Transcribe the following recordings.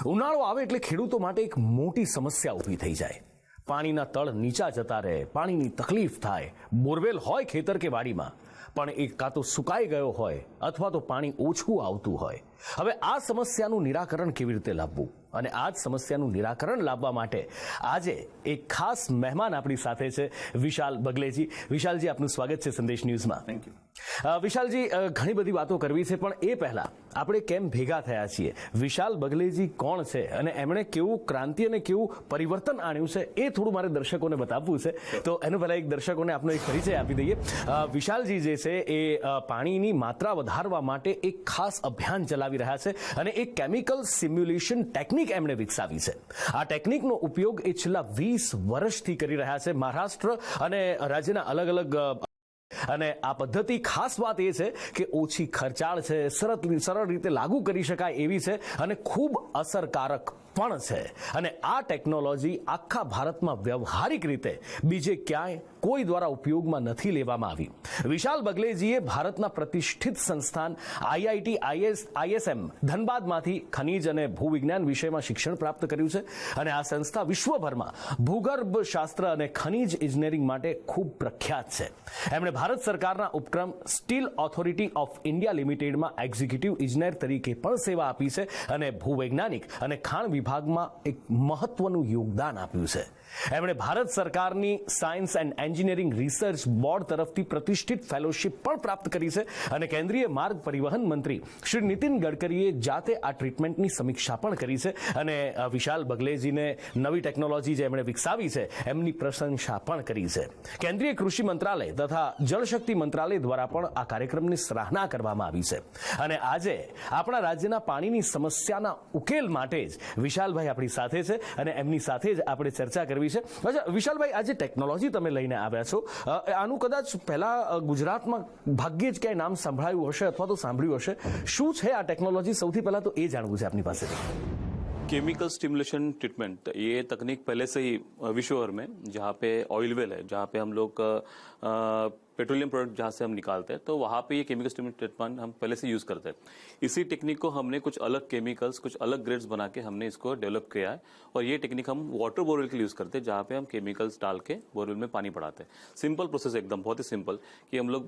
ઉનાળો આવે એટલે ખેડૂતો માટે એક મોટી સમસ્યા ઊભી થઈ જાય. પાણીના તળ નીચા જતા રહે, પાણીની તકલીફ થાય. બોરવેલ હોય ખેતર કે વાડીમાં, પણ એ કાં તો સુકાઈ ગયો હોય અથવા તો પાણી ઓછું આવતું હોય. હવે આ સમસ્યાનું નિરાકરણ કેવી રીતે લાવવું, અને આ જ સમસ્યાનું નિરાકરણ લાવવા માટે આજે એક ખાસ મહેમાન આપણી સાથે છે, વિશાલ બગલેજી. વિશાલજી, આપનું સ્વાગત છે સંદેશ ન્યૂઝમાં. Thank you. વિશાલજી, ઘણી બધી વાતો કરવી છે, પણ એ પહેલા આપણે કેમ ભેગા થયા છીએ, વિશાલ બગલેજી કોણ છે અને એમણે કેવું ક્રાંતિ અને કેવું પરિવર્તન આણ્યું છે, એ થોડું મારે દર્શકોને બતાવવું છે. તો એનું પહેલા એક દર્શકોને આપનો એક પરિચય આપી દઈએ. વિશાલજી જે છે એ પાણીની માત્રા વધારવા માટે એક ખાસ અભિયાન ચલાવી રહ્યા છે અને એક કેમિકલ સિમ્યુલેશન ટેકનિક એમણે વિકસાવી છે. આ ટેકનિકનો ઉપયોગ એ છેલ્લા 20 વર્ષથી કરી રહ્યા છે મહારાષ્ટ્ર અને રાજ્યના અલગ અલગ. અને આ પદ્ધતિ ખાસ વાત એ છે કે ઓછી ખર્ચાળ છે, સરળ રીતે લાગુ કરી શકાય એવી છે અને ખૂબ અસરકારક પણ છે. અને આ ટેકનોલોજી આખા ભારતમાં વ્યવહારિક રીતે બીજે ક્યાંય કોઈ દ્વારા ઉપયોગમાં નથી લેવામાં આવી. વિશાલ બગલેજીએ ભારતના પ્રતિષ્ઠિત સંસ્થાન આઈઆઈટી આઈએસએમ ધનબાદમાંથી ખનિજ અને ભૂવિજ્ઞાન વિષયમાં શિક્ષણ પ્રાપ્ત કર્યું છે અને આ સંસ્થા વિશ્વભરમાં ભૂગર્ભ શાસ્ત્ર અને ખનિજ ઇજનેરિંગ માટે ખૂબ પ્રખ્યાત છે. એમણે ભારત સરકારના ઉપક્રમ સ્ટીલ ઓથોરિટી ઓફ ઇન્ડિયા લિમિટેડમાં એક્ઝિક્યુટિવ ઇજનેર તરીકે પણ સેવા આપી છે અને ભૂવૈજ્ઞાનિક અને ખાણ વિભાગમાં એક મહત્વનું યોગદાન આપ્યું છે. એમણે ભારત સરકારની science and engineering research board તરફથી પ્રતિષ્ઠિત ફેલોશિપ પણ પ્રાપ્ત કરી છે અને કેન્દ્રીય માર્ગ પરિવહન મંત્રી શ્રી નીતિન ગડકરીએ જાતે આ ટ્રીટમેન્ટની સમીક્ષા પણ કરી છે. અને વિશાલ બગલેજીને નવી ટેકનોલોજી જે એમણે વિકસાવી છે એમની પ્રશંસા પણ કરી છે. કેન્દ્રીય કૃષિ મંત્રાલય તથા જળશક્તિ મંત્રાલય દ્વારા પણ આ કાર્યક્રમની સરાહના કરવામાં આવી છે. અને આજે આપણા રાજ્યના પાણીની સમસ્યાના ઉકેલ માટે જ વિશાલભાઈ આપણી સાથે છે અને એમની સાથે જ આપણે ચર્ચા કરવી છે. અચ્છા વિશાલભાઈ, આજે ટેકનોલોજી તમે લઈને આવ્યા છો, આનું કદાચ પહેલા ગુજરાતમાં ભાગ્યે જ ક્યાંય નામ સંભળાયું હશે અથવા તો સાંભળ્યું હશે. શું છે આ ટેકનોલોજી? સૌથી પહેલા તો એ જાણવું છે આપની પાસે. केमिकल स्टिमुलेशन ट्रीटमेंट, ये तकनीक पहले से ही विश्व भर में, जहाँ पे ऑयल वेल है, जहाँ पे हम लोग पेट्रोलियम प्रोडक्ट जहाँ से हम निकालते हैं, तो वहाँ पे ये केमिकल स्टिमुलेशन ट्रीटमेंट हम पहले से यूज़ करते हैं. इसी टेक्निक को हमने कुछ अलग केमिकल्स, कुछ अलग ग्रेड्स बना के हमने इसको डेवलप किया है. और ये टेक्निक हम वाटर बोरवेल के लिए यूज़ करते हैं, जहाँ पे हम केमिकल्स डाल के बोरवेल में पानी बढ़ाते हैं. सिंपल प्रोसेस, एकदम बहुत ही सिंपल. कि हम लोग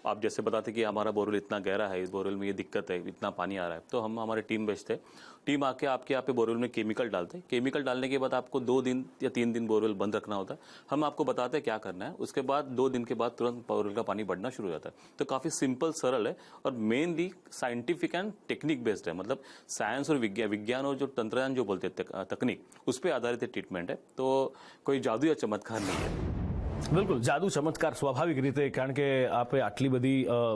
आप जैसे बताते कि हमारा बोरवेल इतना गहरा है, इस बोरवेल में ये दिक्कत है, इतना पानी आ रहा है, तो हम हमारे टीम भेजते हैं. टीम आके आपके यहाँ पे बोरवेल में केमिकल डालते हैं. केमिकल डालने के बाद आपको 2 दिन या 3 दिन बोरवेल बंद रखना होता है. हम आपको बताते हैं क्या करना है. उसके बाद 2 दिन के बाद तुरंत बोरवेल का पानी बढ़ना शुरू हो जाता है. तो काफ़ी सिंपल, सरल है और mainly scientific and technique based है. मतलब साइंस और विज्ञान और जो तंत्रज्ञान जो बोलते हैं तकनीक, उस पर आधारित ट्रीटमेंट है. तो कोई जादू या चमत्कार नहीं है. બિલકુલ, જાદુ ચમત્કાર સ્વાભાવિક રીતે, કારણ કે આપે આટલી બધી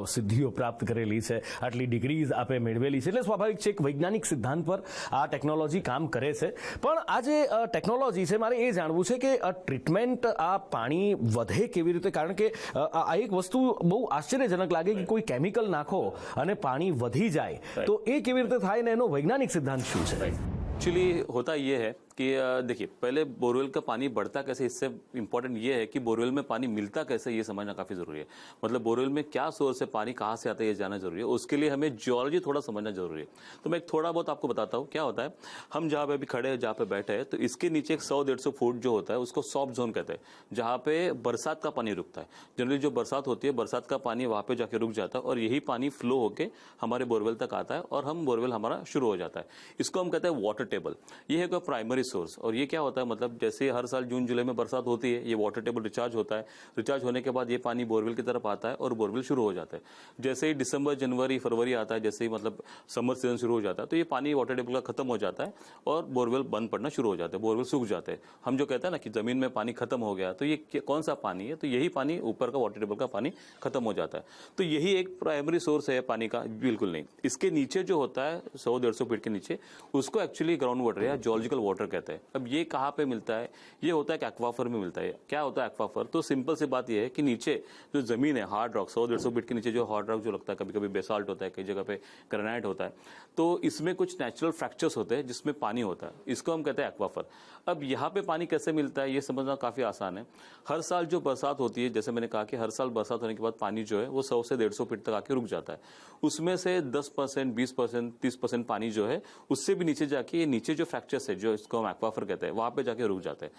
સિદ્ધિઓ પ્રાપ્ત કરેલી છે, આટલી ડિગ્રીઝ આપે મેળવેલી છે, એટલે સ્વાભાવિક છે એક વૈજ્ઞાનિક સિદ્ધાંત પર આ ટેકનોલોજી કામ કરે છે. પણ આ જે ટેકનોલોજી છે, મારે એ જાણવું છે કે આ ટ્રીટમેન્ટ, આ પાણી વધે કેવી રીતે? કારણ કે આ એક વસ્તુ બહુ આશ્ચર્યજનક લાગે કે કોઈ કેમિકલ નાખો અને પાણી વધી જાય, તો એ કેવી રીતે થાય ને એનો વૈજ્ઞાનિક સિદ્ધાંત શું છે? एक्चुअली होता ये है कि देखिए, पहले बोरवेल का पानी बढ़ता कैसे, इससे इम्पोर्टेंट ये है कि बोरवेल में पानी मिलता कैसे, ये समझना काफ़ी ज़रूरी है. मतलब बोरवेल में क्या सोर्स है, पानी कहाँ से आता है, ये जानना जरूरी है. उसके लिए हमें जियोलॉजी थोड़ा समझना जरूरी है. तो मैं एक थोड़ा बहुत आपको बताता हूँ. क्या होता है, हम जहाँ पे अभी खड़े हैं, जहाँ पे बैठे हैं, तो इसके नीचे एक 100-150 फुट जो होता है उसको सॉफ्ट जोन कहते हैं, जहाँ पे बरसात का पानी रुकता है. जनरली जो बरसात होती है, बरसात का पानी वहाँ पे जाके रुक जाता है और यही पानी फ्लो होके हमारे बोरवेल तक आता है और हम बोरवेल हमारा शुरू हो जाता है. इसको हम कहते हैं वाटर टेबल. ये है कोई प्राइमरी सोर्स. और ये क्या होता है, मतलब जैसे हर साल जून जुलाई में बरसात होती है, ये वाटर टेबल रिचार्ज होता है. रिचार्ज होने के बाद ये पानी बोरवेल की तरफ आता है और बोरवेल शुरू हो जाता है. जैसे ही दिसंबर, जनवरी, फरवरी आता है, जैसे ही मतलब समर सीजन शुरू हो जाता है, तो ये पानी वाटर टेबल का खत्म हो जाता है और बोरवेल बंद पड़ना शुरू हो जाता है, बोरवेल सूख जाते हैं. हम जो कहते हैं ना कि जमीन में पानी खत्म हो गया, तो ये कौन सा पानी है? तो यही पानी ऊपर का वाटर टेबल का पानी खत्म हो जाता है. तो यही एक प्राइमरी सोर्स है पानी का. बिल्कुल नहीं. इसके नीचे जो होता है 100-150 फीट के नीचे, उसको एक्चुअली ग्राउंड वाटर या जियोलॉजिकल वाटर कहते हैं। अब ये कहाँ पे मिलता है? ये होता है कि एक्वाफर में मिलता है। क्या होता है एक्वाफर? तो सिंपल सी बात ये है कि नीचे जो जमीन है, हार्ड रॉक 100-150 फीट के नीचे जो हार्ड रॉक जो लगता है, कभी कभी बेसाल्ट होता है, कई जगह पे ग्रेनाइट होता है, तो इसमें कुछ नेचुरल फ्रैक्चर्स होते हैं जिसमें पानी होता है, इसको हम कहते हैं एक्वाफर। अब यहाँ पे पानी कैसे मिलता है ये समझना काफी आसान है। हर साल जो बरसात होती है, जैसे मैंने कहा कि हर साल बरसात होने के बाद पानी जो है वो 100 से 150 फीट तक आके रुक जाता है। उसमें से 10%, 20%, 30% पानी जो है उससे भी नीचे जाके ये नीचे जो फ्रैक्चर्स है, जो इसको हम एक्वाफर कहते हैं, वहां पे जाके रुक जाते हैं।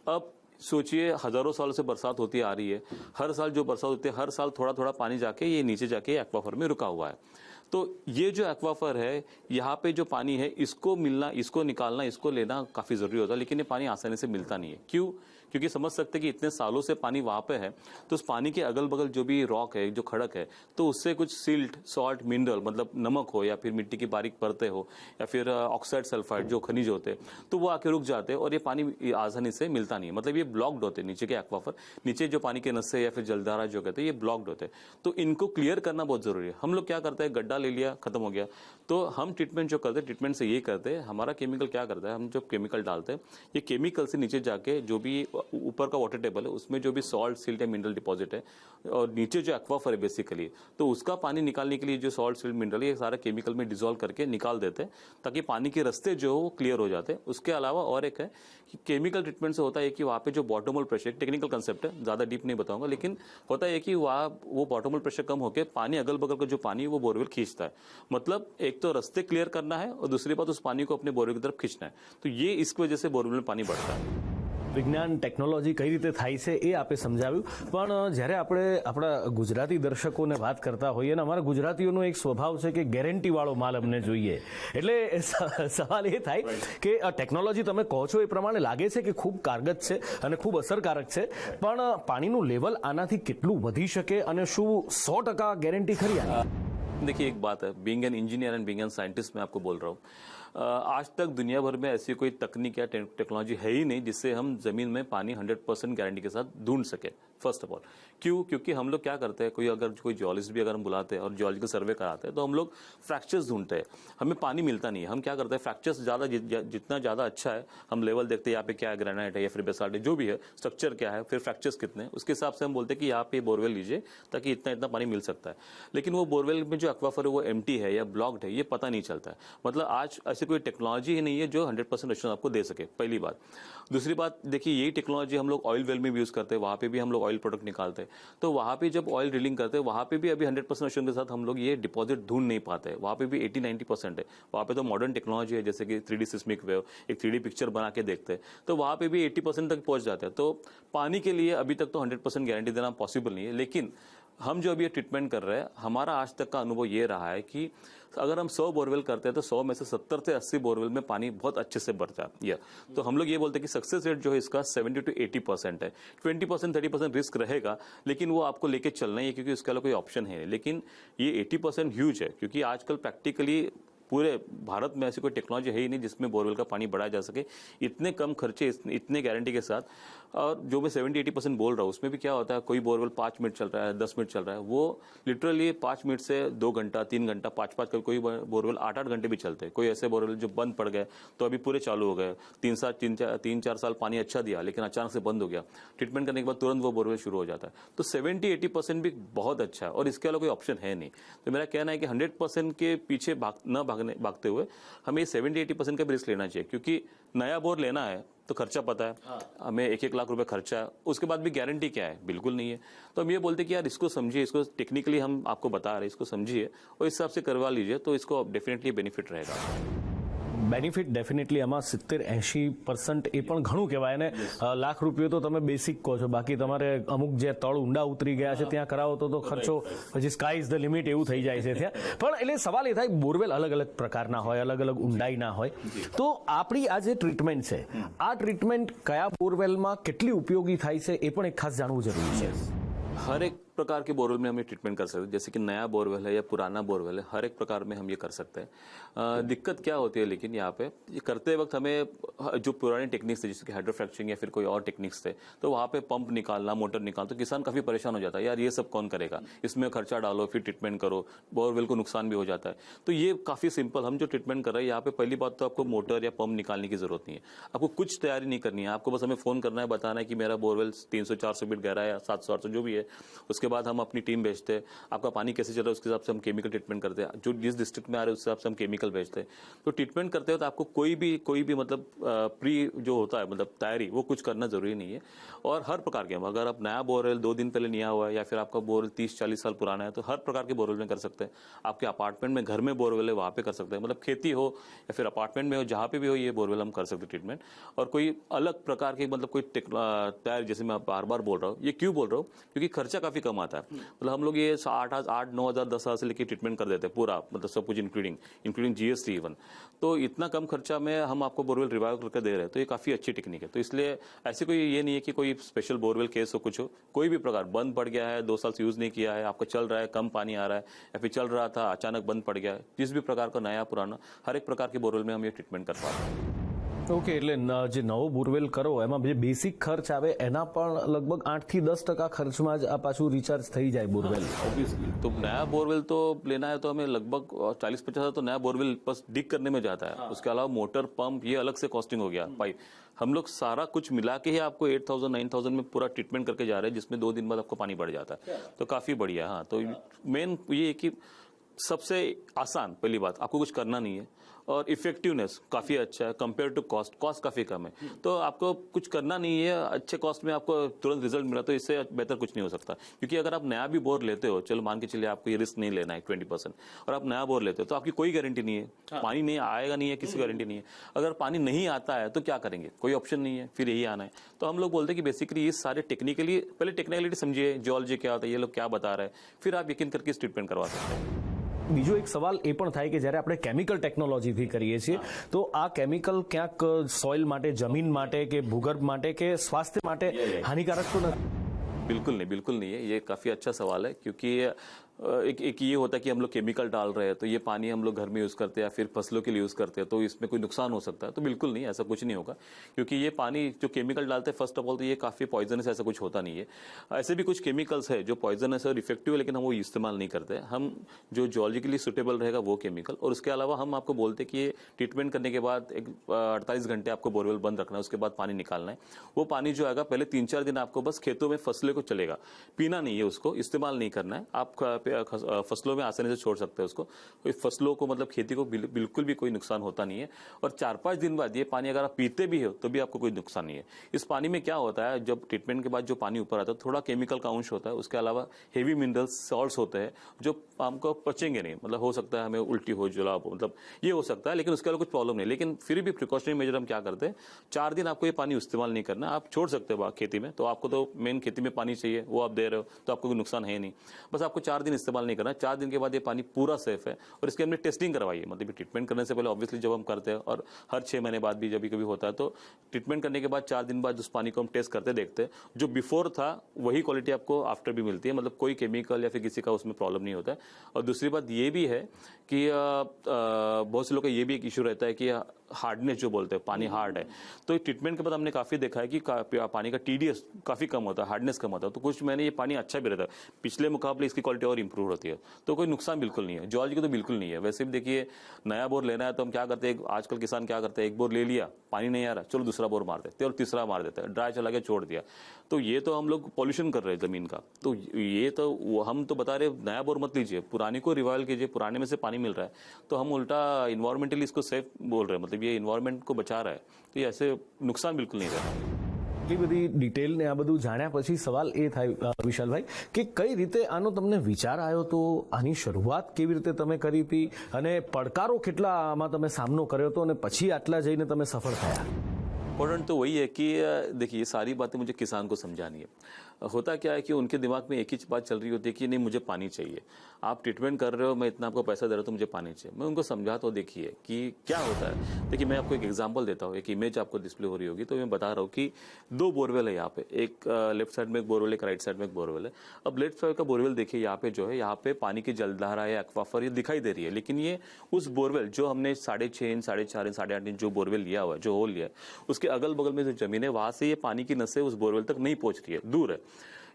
अब सोचिए, हजारों सालों से बरसात होती आ रही है, हर साल जो बरसात होती है, हर साल थोड़ा थोड़ा पानी जाके ये नीचे जाके एक्वाफर में रुका हुआ है। तो ये जो एक्वाफर है, यहाँ पे जो पानी है, इसको मिलना, इसको निकालना, इसको लेना काफी जरूरी होता है, लेकिन ये पानी आसानी से मिलता नहीं है। क्यों? क्योंकि समझ सकते हैं कि इतने सालों से पानी वहां पे है, तो उस पानी के अगल बगल जो भी रॉक है, जो खड़क है, तो उससे कुछ सिल्ट, सॉल्ट, मिनरल, मतलब नमक हो या फिर मिट्टी की बारीक परतें हो या फिर ऑक्साइड, सल्फाइड जो खनिज होते हैं, तो वो आके रुक जाते हैं और ये पानी आसानी से मिलता नहीं है। मतलब ये ब्लॉक्ड होते हैं नीचे के एक्वाफर, नीचे जो पानी के नस्से या फिर जलधारा जो कहते हैं, ये ब्लॉक्ड होते हैं। तो इनको क्लियर करना बहुत जरूरी है। हम लोग क्या करते हैं, गड्ढा ले लिया, खत्म हो गया। तो हम ट्रीटमेंट जो करते हैं, ट्रीटमेंट से ये करते हैं, हमारा केमिकल क्या करता है, हम जब केमिकल डालते हैं, ये केमिकल से नीचे जाके जो भी ऊपर का वाटर टेबल है उसमें जो भी सॉल्ट, सिल्ट या मिनरल डिपॉजिट है, और नीचे जो एक्वाफर है बेसिकली, तो उसका पानी निकालने के लिए जो सॉल्ट, सिल्ट, मिनरल, ये सारा केमिकल में डिसॉल्व करके निकाल देते हैं, ताकि पानी के रास्ते जो वो क्लियर हो जाते हैं। उसके अलावा और एक है कि केमिकल ट्रीटमेंट से होता है कि वहाँ पे जो bottom hole pressure, technical concept है, ज्यादा डीप नहीं बताऊंगा, लेकिन होता है कि वहाँ वो बॉटम होल प्रेशर कम होकर पानी अगल बगल का जो पानी वो बोरवेल खींचता है। मतलब एक तो रास्ते क्लियर करना है और दूसरी बात उस पानी को अपने बोरवेल की तरफ खींचना है। तो ये इसकी वजह से बोरवेल में पानी बढ़ता है। વિજ્ઞાન ટેકનોલોજી કઈ રીતે થાય છે એ આપે સમજાવ્યું, પણ જ્યારે આપણે આપણા ગુજરાતી દર્શકોને વાત કરતા હોઈએ અને અમારા ગુજરાતીઓનો એક સ્વભાવ છે કે ગેરંટી વાળો માલ અમને જોઈએ, એટલે સવાલ એ થાય કે ટેકનોલોજી તમે કહો છો એ પ્રમાણે લાગે છે કે ખૂબ કારગત છે અને ખૂબ અસરકારક છે, પણ પાણીનું લેવલ આનાથી કેટલું વધી શકે અને શું 100% ગેરંટી ખરી આની? देखिए, एक बात है, being an engineer and being an scientist मैं आपको बोल रहा हूँ, आज तक दुनिया भर में ऐसी कोई तकनीक या टेक्नोलॉजी है ही नहीं जिससे हम जमीन में पानी 100% गारंटी के साथ ढूंढ सके। फर्स्ट ऑफ ऑल, क्यों? क्योंकि हम लोग क्या करते हैं, कोई जियोलॉजिस्ट भी अगर हम बुलाते हैं और जियोलॉजिकल सर्वे कराते हैं, तो हम लोग फ्रैक्चर्स ढूंढते हैं, हमें पानी मिलता नहीं है। हम क्या करते हैं, फ्रैक्चर्स ज्यादा जितना ज्यादा अच्छा है, हम लेवल देखते हैं, यहाँ पे क्या है, ग्रेनाइट है या फिर बेसाल्ट है, जो भी है, स्ट्रक्चर क्या है, फिर फ्रैक्चर्स कितने, उसके हिसाब से हम बोलते हैं कि यहाँ पे बोरवेल लीजिए ताकि इतना इतना पानी मिल सकता है। लेकिन वो बोरवेल में जो एक्वाफर है वो एम्प्टी है या ब्लॉक्ड है, ये पता नहीं चलता है। मतलब आज ऐसी कोई टेक्नोलॉजी ही नहीं है जो 100% एश्योरेंस आपको दे सके, पहली बात। दूसरी बात, देखिए, यही टेक्नोलॉजी हम लोग ऑयल वेल में भी यूज करते हैं, वहां पे भी हम लोग ऑयल प्रोडक्ट निकालते हैं, तो वहां पे जब ऑयल ड्रिलिंग करते हैं, वहां पे भी अभी 100% एश्योरेंस के साथ हम लोग ये डिपॉजिट ढूंढ नहीं पाते, वहां पे भी 80-90% है। वहां पे तो मॉडर्न टेक्नोलॉजी है, जैसे कि 3D सिस्मिक वेव, एक 3D पिक्चर बना के देखते हैं, तो वहां पे भी 80% तक पहुंच जाते हैं। तो पानी के लिए अभी तक तो 100% गारंटी देना पॉसिबल नहीं है, लेकिन हम जो अभी ट्रीटमेंट कर रहे हैं, हमारा आज तक का अनुभव ये रहा है कि अगर हम 100 बोरवेल करते हैं तो 100 में से 70 से 80 बोरवेल में पानी बहुत अच्छे से बढ़ता है। तो हम लोग ये बोलते हैं कि सक्सेस रेट जो है इसका 70 to 80% है। 20% 30% रिस्क रहेगा, लेकिन वो आपको लेके चलना ही है, क्योंकि उसके अलावा कोई ऑप्शन है नहीं। लेकिन ये 80% ह्यूज है, क्योंकि आजकल प्रैक्टिकली पूरे भारत में ऐसी कोई टेक्नोलॉजी है ही नहीं जिसमें बोरवेल का पानी बढ़ाया जा सके इतने कम खर्चे, इतने गारंटी के साथ। और जो मैं 70-80% बोल रहा हूँ, उसमें भी क्या होता है, कोई बोरवेल 5 मिनट चल रहा है, 10 मिनट चल रहा है, वो लिटरली 5 मिनट से 2 घंटा, 3 घंटा, 5-5 कोई बोरवेल 8-8 घंटे भी चलते हैं। कोई ऐसे बोरवेल जो बंद पड़ गए तो अभी पूरे चालू हो गए, 3-4 साल पानी अच्छा दिया, लेकिन अचानक से बंद हो गया, ट्रीटमेंट करने के बाद तुरंत वो बोरवेल शुरू हो जाता है। तो 70-80% भी बहुत अच्छा है, और इसके अलावा कोई ऑप्शन है नहीं। तो मेरा कहना है कि 100% के पीछे भागते हुए हमें 70-80% का भी रिस्क लेना चाहिए, क्योंकि नया बोर लेना है तो खर्चा पता है, हमें 1-1 लाख रुपए खर्चा है, उसके बाद भी गारंटी क्या है, बिल्कुल नहीं है। तो हम ये बोलते हैं कि यार इसको समझिए, इसको टेक्निकली हम आपको बता रहे हैं, इसको समझिए और इस हिसाब से करवा लीजिए, तो इसको डेफिनेटली बेनिफिट रहेगा। બેનિફિટ ડેફિનેટલી આમાં 70-80% એ પણ ઘણું કહેવાય ને, લાખ રૂપિયો તો તમે બેસિક કહો છો, બાકી તમારે અમુક જે તળ ઊંડા ઉતરી ગયા છે ત્યાં કરાવો તો ખર્ચો પછી સ્કાય ઇઝ ધ લિમિટ એવું થઈ જાય છે ત્યાં। પણ એટલે સવાલ એ થાય, બોરવેલ અલગ અલગ પ્રકારના હોય, અલગ અલગ ઊંડાઈના હોય, તો આપણી આ જે ટ્રીટમેન્ટ છે, આ ટ્રીટમેન્ટ કયા બોરવેલમાં કેટલી ઉપયોગી થાય છે એ પણ એક ખાસ જાણવું જરૂરી છે। हर एक प्रकार के बोरवेल में हम ये ट्रीटमेंट कर सकते हैं, जैसे कि नया बोरवेल है या पुराना बोरवेल है, हर एक प्रकार में हम ये कर सकते हैं। दिक्कत क्या होती है लेकिन यहाँ पे ये करते वक्त हमें जो पुराने टेक्निक्स थे जैसे कि हाइड्रोफ्रैक्चरिंग या फिर कोई और टेक्निक्स थे, तो वहाँ पे पंप निकालना, मोटर निकालना, तो किसान काफी परेशान हो जाता है, यार ये सब कौन करेगा, इसमें खर्चा डालो फिर ट्रीटमेंट करो, बोरवेल को नुकसान भी हो जाता है। तो ये काफी सिंपल, हम जो ट्रीटमेंट कर रहे हैं यहाँ पे पहली बात तो आपको मोटर या पंप निकालने की जरूरत नहीं है, आपको कुछ तैयारी नहीं करनी है, आपको बस हमें फोन करना है, बताना है कि मेरा बोरवेल 300-400 फीट गहरा है या 700-800 जो भी है। उसके बाद हम अपनी टीम भेजते हैं, आपका पानी कैसे चल रहा है उसके हिसाब से हम केमिकल ट्रीटमेंट करते हैं, जो जिस डिस्ट्रिक्ट में आ रहे हैं उस हिसाब से हम केमिकल भेजते हैं। तो ट्रीटमेंट करते हो तो आपको कोई भी मतलब प्री जो होता है मतलब तैयारी वो कुछ करना जरूरी नहीं है। और हर प्रकार के, अगर आप नया बोरवेल 2 दिन पहले लिया हुआ है या फिर आपका बोरवेल 30-40 साल पुराना है, तो हर प्रकार के बोरवेल में कर सकते हैं। आपके अपार्टमेंट में घर में बोरवेल है वहाँ पे कर सकते हैं, मतलब खेती हो या फिर अपार्टमेंट में हो, जहाँ पे भी हो ये बोरवेल हम कर सकते हैं ट्रीटमेंट। और कोई अलग प्रकार की मतलब कोई तैयारी, जैसे मैं बार बार बोल रहा हूँ, ये क्यों बोल रहा हूँ, क्योंकि खर्चा काफी कम आता है। मतलब हम लोग ये 8-9 हज़ार 10 हज़ार से लेकर ट्रीटमेंट कर देते हैं पूरा, मतलब सब कुछ इंक्लूडिंग जीएसटी इवन। तो इतना कम खर्चा में हम आपको बोरवेल रिवाइव करके दे रहे हैं, तो ये काफी अच्छी टेक्निक है। तो इसलिए ऐसे कोई ये नहीं है कि कोई स्पेशल बोरवेल केस हो, कुछ हो, कोई भी प्रकार बंद पड़ गया है, 2 साल से यूज नहीं किया है, आपका चल रहा है, कम पानी आ रहा है, या फिर चल रहा था अचानक बंद पड़ गया है, जिस भी प्रकार का नया पुराना हर एक प्रकार के बोरवेल में हम ये ट्रीटमेंट कर पाते हैं। ઓકે, એટલે જે નવો બોરવેલ કરો એમાં જે બેસિક ખર્ચ આવે એના પણ લગભગ 8 થી 10% ખર્ચમાં જ આ પાછું રિચાર્જ થઈ જાય બોરવેલ। ऑब्वियसली, तो नया बोरवेल तो लेना है तो हमें लगभग 40-50 हज़ार तो नया बोरवेल बस डिग करने में जाता है। उसके अलावा मोटर, पंप, ये अलग से कॉस्टिंग हो गया। पाइप हम लोग सारा कुछ मिला के ही आपको 8,000-9,000 में पूरा ट्रीटमेंट करके जा रहे हैं, जिसमें 2 दिन बाद आपको पानी बढ़ जाता है। तो काफी बढ़िया। हाँ, तो मेन ये है कि सबसे आसान पहली बात, आपको कुछ करना नहीं है, और इफेक्टिवनेस काफी अच्छा है कंपेयर टू कॉस्ट काफी कम है। तो आपको कुछ करना नहीं है, अच्छे कॉस्ट में आपको तुरंत रिजल्ट मिला, तो इससे बेहतर कुछ नहीं हो सकता। क्योंकि अगर आप नया भी बोर लेते हो, चलो मान के चलिए आपको ये रिस्क नहीं लेना है 20%, और आप नया बोर लेते हो तो आपकी कोई गारंटी नहीं है, पानी नहीं आएगा नहीं है, किसी गारंटी नहीं है। अगर पानी नहीं आता है तो क्या करेंगे, कोई ऑप्शन नहीं है, फिर यही आना है। तो हम लोग बोलते हैं कि बेसिकली ये सारे टेक्निकली, पहले टेक्निकलिटी समझिए, जियोलॉजी क्या होता है, ये लोग क्या बता रहे हैं, फिर आप यकीन करके इस ट्रीटमेंट करवा सकते हैं। બીજો એક સવાલ એ પણ થાય કે જ્યારે આપણે કેમિકલ ટેકનોલોજીથી કરીએ છીએ તો આ કેમિકલ ક્યાંક સોઇલ માટે, જમીન માટે કે ભૂગર્ભ માટે કે સ્વાસ્થ્ય માટે હાનિકારક તો નથી? बिल्कुल नहीं है। ये काफी अच्छा सवाल है, क्योंकि एक ये होता है कि हम लोग केमिकल डाल रहे हैं, तो ये पानी हम लोग घर में यूज करते हैं या फिर फसलों के लिए यूज करते हैं, तो इसमें कोई नुकसान हो सकता है। तो बिल्कुल नहीं, ऐसा कुछ नहीं होगा, क्योंकि ये पानी जो केमिकल डालते हैं फर्स्ट ऑफ ऑल तो ये काफी पॉइजनस, ऐसा कुछ होता नहीं है। ऐसे भी कुछ केमिकल्स है जो पॉइजनस और इफेक्टिव है, लेकिन हम वो इस्तेमाल नहीं करते। हम जो जियोलॉजिकली सुटेबल रहेगा वो केमिकल, और उसके अलावा हम आपको बोलते हैं कि ये ट्रीटमेंट करने के बाद 48 घंटे आपको बोरवेल बंद रखना है, उसके बाद पानी निकालना है। वो पानी जो आएगा पहले 3-4 दिन आपको बस खेतों में फसलों को चलेगा, पीना नहीं है, उसको इस्तेमाल नहीं करना है। आप फसलों में आसानी से छोड़ सकते हैं उसको, कोई फसलों को मतलब खेती को बिल्कुल भी कोई नुकसान होता नहीं है। और 4-5 दिन बाद ये पानी अगर आप पीते भी हो तो भी आपको कोई नुकसान नहीं है। इस पानी में क्या होता है, जब ट्रीटमेंट के बाद जो पानी ऊपर आता है थोड़ा केमिकल का अंश होता है, उसके अलावा हेवी मिनरल्स, सॉल्ट्स होते हैं जो हमको पचेंगे नहीं, मतलब हो सकता है हमें उल्टी हो, जुलाब हो, मतलब ये हो सकता है, लेकिन उसके अलावा कुछ प्रॉब्लम नहीं। लेकिन फिर भी प्रिकॉशनरी मेजर हम क्या करते हैं, 4 दिन आपको ये पानी इस्तेमाल नहीं करना, आप छोड़ सकते हो खेती में, तो आपको तो मेन खेती में पानी चाहिए, वो आप दे रहे हो तो आपको कोई नुकसान है नहीं। बस आपको 4 दिन इस्तेमाल नहीं करना, 4 दिन के बाद ये पानी पूरा सेफ है। और इसके हमने टेस्टिंग करवाई है, मतलब ट्रीटमेंट करने से पहले ऑब्वियसली जब हम करते हैं, और हर 6 महीने बाद भी जब कभी होता है, तो ट्रीटमेंट करने के बाद 4 दिन बाद उस पानी को हम टेस्ट करते देखते हैं, जो बिफोर था वही क्वालिटी आपको आफ्टर भी मिलती है, मतलब कोई केमिकल या फिर किसी का उसमें प्रॉब्लम नहीं होता है। और दूसरी बात ये भी है कि बहुत से लोग का ये भी एक इशू रहता है कि हार्डनेस जो बोलते हैं, पानी हार्ड है, तो ट्रीटमेंट के बाद हमने काफी देखा है कि पानी का टीडीएस काफी कम होता है, हार्डनेस कम होता है। तो कुछ महीने ये पानी अच्छा भी रहता है, पिछले मुकाबले इसकी क्वालिटी और इंप्रूव होती है, तो कोई नुकसान बिल्कुल नहीं है। जियोलॉजी को तो बिल्कुल नहीं है। वैसे भी देखिए, नया बोर लेना है तो हम क्या करते हैं, आजकल किसान क्या करते हैं, एक बोर ले लिया, पानी नहीं आ रहा, चलो दूसरा बोर मार देते हैं, और तीसरा मार देता है, ड्राई चला गया, छोड़ दिया। तो ये तो हम लोग पॉल्यूशन कर रहे हैं जमीन का। तो ये तो हम तो बता रहे नया बोर मत लीजिए, पुराने को रिवाइवल कीजिए, पुराने में से पानी मिल रहा है, तो हम उल्टा इन्वायरमेंटली इसको सेफ बोल रहे हैं, मतलब ये इन्वायरमेंट को बचा रहा है, तो ये ऐसे नुकसान बिल्कुल नहीं रहता। એટલી બધી ડિટેલ ને આ બધું જાણ્યા પછી સવાલ એ થાય વિશાલભાઈ કે કઈ રીતે આનો તમને વિચાર આવ્યો, તો આની શરૂઆત કેવી રીતે તમે કરી હતી અને પડકારો કેટલા આમાં તમે સામનો કર્યો હતો અને પછી આટલા જઈને તમે સફળ થયા? इम्पोर्टेंट तो वही है कि देखिए, ये सारी बातें मुझे किसान को समझानी है। होता क्या है कि उनके दिमाग में एक ही बात चल रही होती है कि नहीं मुझे पानी चाहिए, आप ट्रीटमेंट कर रहे हो, मैं इतना आपको पैसा दे रहा हूँ तो मुझे पानी चाहिए। मैं उनको समझाता हूँ देखिए कि क्या होता है। देखिए मैं आपको एक एग्जांपल देता हूँ, एक इमेज आपको डिस्प्ले हो रही होगी, तो मैं बता रहा हूँ कि 2 बोरवेल है यहाँ पे, एक लेफ्ट साइड में एक बोरवेल, एक राइट साइड में एक बोरवेल है। अब लेफ्ट साइड का बोरवेल देखिए यहाँ पे जो है, यहाँ पे पानी की जलधारा या एक्वाफर ये दिखाई दे रही है, लेकिन ये उस बोरवेल जो हमने 6.5 इंच, 4.5 इंच, 8.5 इंच जो बोरवेल लिया हुआ है, जो होल लिया है, उसके अगल बगल में जो जमीन है वहां से ये पानी की नसें उस बोरवेल तक नहीं पहुंच रही है, दूर है।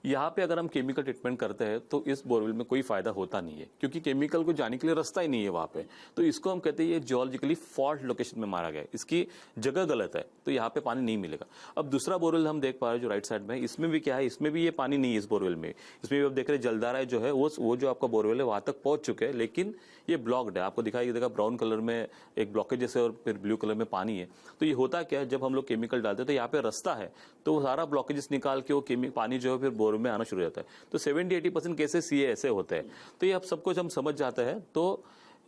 यहाँ पे अगर हम केमिकल ट्रीटमेंट करते हैं तो इस बोरवेल में कोई फायदा होता नहीं है, क्योंकि केमिकल को जाने के लिए रास्ता ही नहीं है वहां पे। तो इसको हम कहते हैं ये जियोलॉजिकली फॉल्ट लोकेशन में मारा गया है, इसकी जगह गलत है, तो यहाँ पे पानी नहीं मिलेगा। अब दूसरा बोरवेल हम देख पा रहे हैं जो राइट साइड में है, इसमें भी क्या है, इसमें भी ये पानी नहीं है इस बोरवेल में। इसमें भी आप देख रहे हैं जलधारा जो है वो जो आपका बोरवेल है वहां तक पहुंच चुके हैं, लेकिन ये ब्लॉक्ड है। आपको दिखाई देगा ब्राउन कलर में एक ब्लॉकेज जैसे और फिर ब्लू कलर में पानी है। तो ये होता क्या है, जब हम लोग केमिकल डालते हैं तो यहाँ पे रास्ता है, तो वो सारा ब्लॉकेजेस निकाल के वो पानी जो है फिर बोर में आना शुरू हो जाता है। तो 70-80% केसेस ये ऐसे होते हैं। तो ये अब सब कुछ हम समझ जाते हैं। तो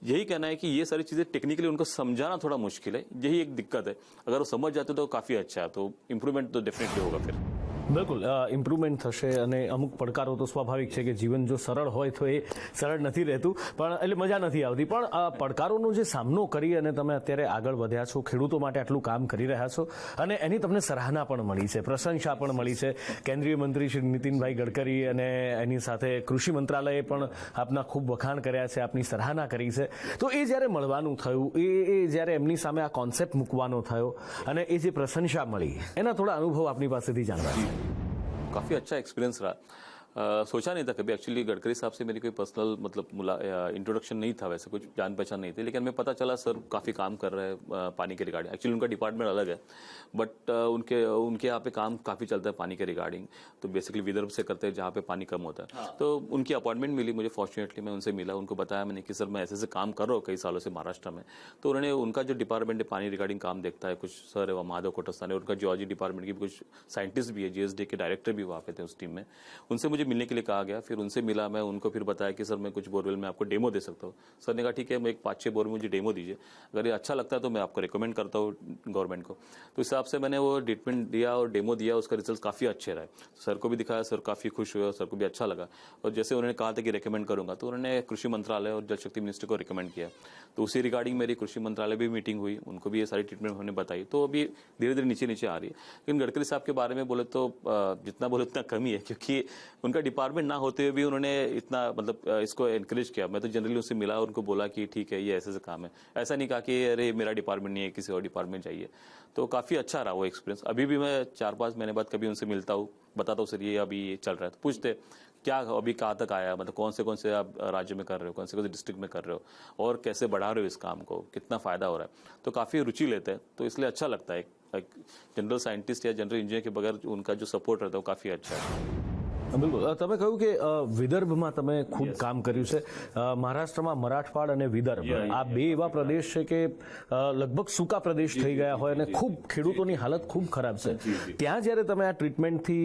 यही कहना है कि ये सारी चीजें टेक्निकली उनको समझाना थोड़ा मुश्किल है, यही एक दिक्कत है। अगर वो समझ जाते तो काफी अच्छा है, तो इम्प्रूवमेंट तो डेफिनेटली होगा फिर। બિલકુલ ઇમ્પ્રુવમેન્ટ થશે અને અમુક પડકારો તો સ્વાભાવિક છે કે જીવન જો સરળ હોય તો એ સરળ નથી રહેતું, પણ એટલે મજા નથી આવતી, પણ આ પડકારોનો જે સામનો કરી અને તમે અત્યારે આગળ વધ્યા છો, ખેડૂતો માટે આટલું કામ કરી રહ્યા છો અને એની તમને સરાહના પણ મળી છે, પ્રશંસા પણ મળી છે। કેન્દ્રીય મંત્રી શ્રી નીતિનભાઈ ગડકરી અને એની સાથે કૃષિ મંત્રાલયે પણ આપના ખૂબ વખાણ કર્યા છે, આપની સરાહના કરી છે। તો એ જ્યારે મળવાનું થયું, એ જ્યારે એમની સામે આ કોન્સેપ્ટ મૂકવાનો થયો અને એ જે પ્રશંસા મળી, એના થોડા અનુભવ આપની પાસેથી જાણવા છે। काफी अच्छा एक्सपीरियंस रहा। सोचा नहीं था कभी, एक्चुअली गडकरी साहब से मेरी कोई पर्सनल मतलब इंट्रोडक्शन नहीं था, वैसे कुछ जान पहचान नहीं थी, लेकिन मैं पता चला सर काफ़ी काम कर रहे हैं पानी के रिगार्डिंग। एक्चुअली उनका डिपार्टमेंट अलग है, बट उनके यहाँ पे काम काफ़ी चलता है पानी के रिगार्डिंग। तो बेसिकली विदर्भ से करते हैं जहाँ पे पानी कम होता है। तो उनकी अपॉइंटमेंट मिली मुझे, फॉर्चुनेटली मैं उनसे मिला, उनको बताया मैंने कि सर मैं ऐसे काम कर रहा हूँ कई सालों से महाराष्ट्र में। तो उन्होंने, उनका जो डिपार्टमेंट है पानी रिगार्डिंग काम देखता है, कुछ सर है महादेव कोटस्तानी, उनका जियोलॉजी डिपार्टमेंट की कुछ साइंटिस्ट भी है, GSD के डायरेक्टर भी वहाँ पे थे उस टीम में। उनसे मुझे मिलने के लिए कहा गया, फिर उनसे मिला मैं, उनको फिर बताया कि सर मैं कुछ बोरवेल में आपको डेमो दे सकता हूँ। सर ने कहा ठीक है, मैं एक 5-6 बोरवेल मुझे डेमो दीजिए, अगर ये अच्छा लगता है तो मैं आपको रिकमेंड करता हूँ गवर्नमेंट को। तो इस हिसाब से मैंने वो ट्रीटमेंट दिया और डेमो दिया, उसका रिजल्ट काफ़ी अच्छे रहे। सर को भी दिखाया, सर काफ़ी खुश हुए, सर को भी अच्छा लगा। और जैसे उन्होंने कहा था कि रिकमेंड करूंगा, तो उन्होंने कृषि मंत्रालय और जल शक्ति मिनिस्टर को रिकमेंड किया। तो उसी रिगार्डिंग मेरी कृषि मंत्रालय भी मीटिंग हुई, उनको भी ये सारी ट्रीटमेंट उन्होंने बताई। तो अभी धीरे धीरे नीचे आ रही है। लेकिन गडकरी साहब के बारे में बोले तो जितना बोले उतना कम ही है, क्योंकि उनका डिपार्टमेंट ना होते हुए भी उन्होंने इतना मतलब इसको एनकरेज किया। मैं तो जनरली उससे मिला और उनको बोला कि ठीक है ये ऐसे से काम है, ऐसा नहीं कहा कि अरे मेरा डिपार्टमेंट नहीं है, किसी और डिपार्टमेंट चाहिए। तो काफ़ी अच्छा रहा वो एक्सपीरियंस। अभी भी मैं 4-5 महीने बाद कभी उनसे मिलता हूँ, बताता हूँ सर ये अभी ये चल रहा है, तो पूछते क्या अभी कहाँ तक आया, मतलब कौन से आप राज्य में कर रहे हो, कौन से डिस्ट्रिक्ट में कर रहे हो और कैसे बढ़ा रहे हो इस काम को, कितना फ़ायदा हो रहा है। तो काफ़ी रुचि लेते हैं, तो इसलिए अच्छा लगता है। एक जनरल साइंटिस्ट या जनरल इंजीनियर के बगैर उनका जो सपोर्ट रहता है वो काफ़ी अच्छा है। બિલકુલ, તમે કહ્યું કે વિદર્ભમાં તમે ખૂબ કામ કર્યું છે। મહારાષ્ટ્રમાં મરાઠવાડ અને વિદર્ભ આ બે એવા પ્રદેશ છે કે લગભગ સૂકા પ્રદેશ થઈ ગયા હોય અને ખૂબ ખેડૂતોની હાલત ખૂબ ખરાબ છે। ત્યાં જ્યારે તમે આ ટ્રીટમેન્ટથી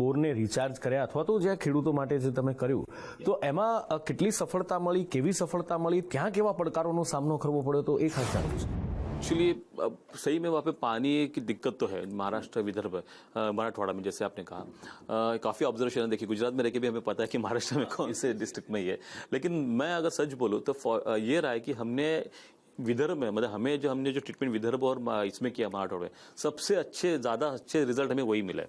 બોરને રિચાર્જ કર્યા અથવા તો જ્યાં ખેડૂતો માટે જે તમે કર્યું, તો એમાં કેટલી સફળતા મળી, કેવી સફળતા મળી, ત્યાં કેવા પડકારોનો સામનો કરવો પડ્યો, તો એ ખાસ જાણવું છે। एक्चुअली सही में वहाँ पे पानी की दिक्कत तो है, महाराष्ट्र विदर्भ मराठवाड़ा में जैसे आपने कहा। काफ़ी ऑब्जर्वेशन है। देखिए गुजरात में रह के भी हमें पता है कि महाराष्ट्र में कौन से डिस्ट्रिक्ट में ही है, लेकिन मैं अगर सच बोलूँ तो ये रहा है कि हमने विदर्भ में, मतलब हमने जो ट्रीटमेंट विदर्भ और इसमें किया मराठवाड़ा में, सबसे ज़्यादा अच्छे रिजल्ट हमें वही मिले।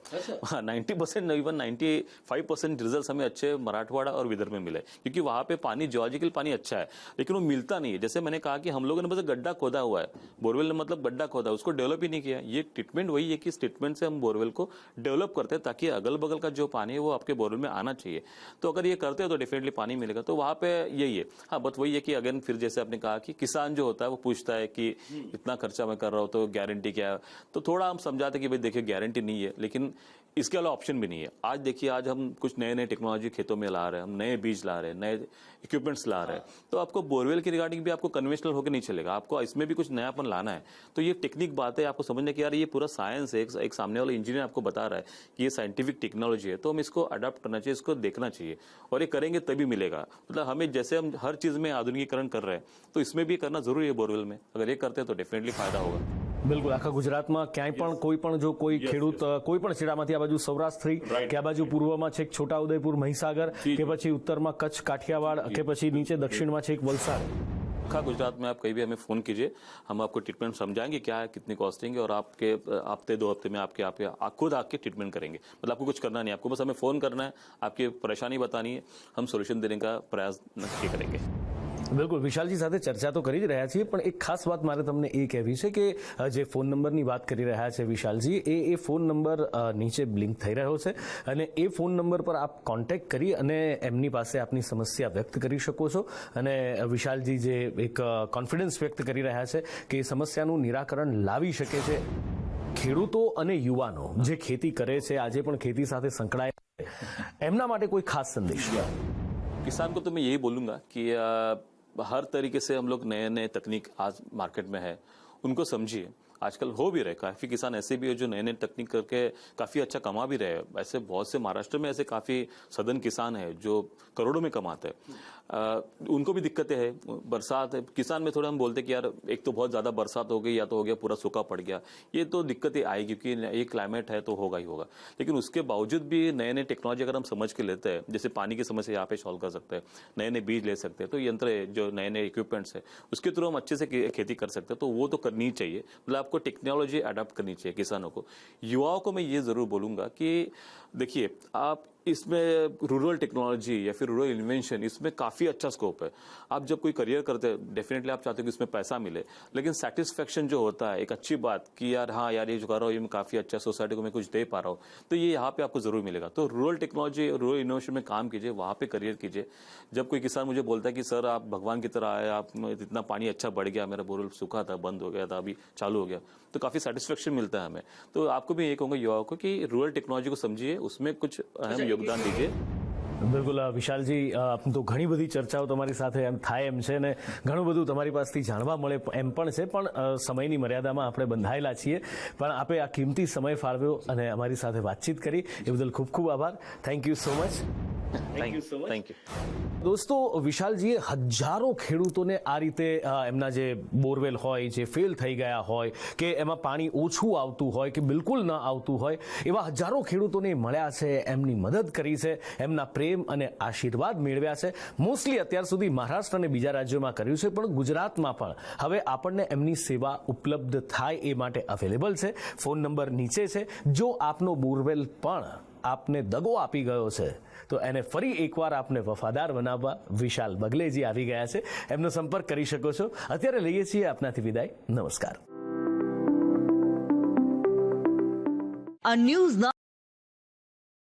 90% इवन 95% रिजल्ट हमें अच्छे मराठवाड़ा और विदर्भ में मिले, क्योंकि वहाँ पे पानी जियोलॉजिकल पानी अच्छा है, लेकिन वो मिलता नहीं है। जैसे मैंने कहा कि हम लोगों ने बस गड्ढा खोदा हुआ है, बोरवेल ने मतलब गड्ढा खोदा, उसको डेवलप ही नहीं किया। ये ट्रीटमेंट वही है कि इस ट्रीटमेंट से हम बोरवेल को डेवलप करते हैं, ताकि अगल बगल का जो पानी है वो आपके बोरवेल में आना चाहिए। तो अगर ये करते हो तो डेफिनेटली पानी मिलेगा। तो वहाँ पे यही है। हाँ, बट वही है कि अगेन फिर जैसे आपने कहा कि किसान जो होता है वो पूछता है कि इतना खर्चा मैं कर रहा हूँ तो गारंटी क्या है। तो थोड़ा हम समझाते कि भाई देखिए गारंटी नहीं है, लेकिन इसके अलावा ऑप्शन भी नहीं है। आज देखिए, आज हम कुछ नए टेक्नोलॉजी खेतों में ला रहे हैं, हम नए बीज ला रहे हैं, नए इक्विपमेंट्स ला रहे हैं। तो आपको बोरवेल की रिगार्डिंग भी आपको कन्वेंशनल होकर नहीं चलेगा, आपको इसमें भी कुछ नयापन लाना है। तो ये टेक्निक बात है, आपको समझने की यार ये पूरा साइंस है। एक सामने वाला इंजीनियर आपको बता रहा है कि ये साइंटिफिक टेक्नोलॉजी है, तो हम इसको अडॉप्ट करना चाहिए, इसको देखना चाहिए, और ये करेंगे तभी मिलेगा। मतलब हमें जैसे हम हर चीज़ में आधुनिकीकरण कर रहे हैं, तो इसमें भी करना जरूरी है बोरवेल में। अगर ये करते हैं तो डेफिनेटली फायदा होगा। બિલકુલ આખા ગુજરાતમાં ક્યાંય પણ કોઈ પણ જો કોઈ ખેડૂત કોઈ પણ છેડામાંથી આ બાજુ સૌરાષ્ટ્રથી કે આ બાજુ પૂર્વમાં છેક છોટાઉદેપુર મહીસાગર કે પછી ઉત્તરમાં કચ્છ કાઠિયાવાડ કે પછી નીચે દક્ષિણમાં છેક વલસાડ खा गुजरात में आप कहीं भी हमें फोन कीजिए, हम आपको ट्रीटमेंट समझाएंगे क्या है, कितनी कॉस्टिंग है और आपके हफ्ते 2 हफ्ते में आपके खुद आके ट्रीटमेंट करेंगे। मतलब आपको कुछ करना नहीं, आपको बस हमें फोन करना है, आपकी परेशानी बतानी है, हम सोल्यूशन देने का प्रयास नक्की करेंगे। બિલકુલ વિશાલજી સાથે ચર્ચા તો કરી જ રહ્યા છીએ, પણ એક ખાસ વાત મારે તમને એ કહેવી છે કે જે ફોન નંબરની વાત કરી રહ્યા છે વિશાલજી, એ ફોન નંબર નીચે બ્લિંક થઈ રહ્યો છે અને એ ફોન નંબર પર આપ કોન્ટેક્ટ કરી અને એમની પાસે આપની સમસ્યા વ્યક્ત કરી શકો છો અને વિશાલજી જે એક કોન્ફિડન્સ વ્યક્ત કરી રહ્યા છે કે એ સમસ્યાનું નિરાકરણ લાવી શકે છે। ખેડૂતો અને યુવાનો જે ખેતી કરે છે, આજે પણ ખેતી સાથે સંકળાયેલા છે, એમના માટે કોઈ ખાસ સંદેશ? किसान को तो मैं यही बोलूंगा कि हर तरीके से हम लोग नए नए तकनीक आज मार्केट में है, उनको समझिए। आजकल हो भी रहे, काफी किसान ऐसे भी है जो नए नए तकनीक करके काफी अच्छा कमा भी रहे हैं। ऐसे बहुत से महाराष्ट्र में ऐसे काफी सदन किसान है जो करोड़ों में कमाते हैं। उनको भी दिक्कतें हैं, बरसात है, किसान में थोड़ा हम बोलते कि यार एक तो बहुत ज्यादा बरसात हो गई या तो हो गया पूरा सूखा पड़ गया, ये तो दिक्कतें आएगी क्योंकि ये क्लाइमेट है तो होगा ही होगा। लेकिन उसके बावजूद भी नए नए टेक्नोलॉजी अगर हम समझ के लेते हैं, जैसे पानी की समस्या यहाँ पे सॉल्व कर सकते हैं, नए नए बीज ले सकते हैं, तो यंत्र है, जो नए नए इक्विपमेंट्स है उसके थ्रू हम अच्छे से खेती कर सकते हैं, तो वो तो करनी ही चाहिए। मतलब आपको टेक्नोलॉजी अडॉप्ट करनी चाहिए किसानों को। युवाओं को मैं ये जरूर बोलूंगा कि देखिए, आप इसमें रूरल टेक्नोलॉजी या फिर रूरल इन्वेंशन, इसमें काफी अच्छा स्कोप है। आप जब कोई करियर करते हैं, डेफिनेटली आप चाहते हो कि इसमें पैसा मिले, लेकिन सेटिस्फेक्शन जो होता है, एक अच्छी बात कि यार हाँ यार ये जो कर रहा हूँ ये मैं काफी अच्छा सोसाइटी को मैं कुछ दे पा रहा हूँ, तो ये यहाँ पे आपको जरूर मिलेगा। तो रूरल टेक्नोलॉजी, रूरल इनोवेशन में काम कीजिए, वहां पे करियर कीजिए। जब कोई किसान मुझे बोलता है कि सर आप भगवान की तरह आए, आप इतना पानी अच्छा बढ़ गया, मेरा बोरवेल सूखा था, बंद हो गया था, अभी चालू हो गया, तो काफी सेटिस्फेक्शन मिलता है हमें। तो आपको भी यही कहूंगा युवाओं को कि रूरल टेक्नोलॉजी को समझिए, उसमें कुछ अहम योगदान दीजिए। બિલકુલ વિશાલજી, તો ઘણી બધી ચર્ચાઓ તમારી સાથે એમ થાય એમ છે ને ઘણું બધું તમારી પાસેથી જાણવા મળે એમ પણ છે, પણ સમયની મર્યાદામાં આપણે બંધાયેલા છીએ, પણ આપે આ કિંમતી સમય ફાળવ્યો અને અમારી સાથે વાતચીત કરી એ બદલ ખૂબ ખૂબ આભાર। Thank you so much. Thank you. દોસ્તો, વિશાલજીએ હજારો ખેડૂતોને આ રીતે એમના જે બોરવેલ હોય જે ફેલ થઈ ગયા હોય કે એમાં પાણી ઓછું આવતું હોય કે બિલકુલ ન આવતું હોય, એવા હજારો ખેડૂતોને મળ્યા છે, એમની મદદ કરી છે, એમના પ્રેમ અને આશીર્વાદ મેળવ્યા છે। મોસ્ટલી અત્યાર સુધી મહારાષ્ટ્ર અને બીજા રાજ્યોમાં કર્યું છે, પણ ગુજરાતમાં પણ હવે આપણને એમની સેવા ઉપલબ્ધ થાય એ માટે અવેલેબલ છે। ફોન નંબર નીચે છે। જો આપનો બોરવેલ પણ આપને દગો આપી ગયો છે તો એને ફરી એકવાર આપને વફાદાર બનાવવા વિશાલ બગલેજી આવી ગયા છે, એમનો સંપર્ક કરી શકો છો। અત્યારે લઈએ છીએ આપનાથી વિદાય। નમસ્કાર। A news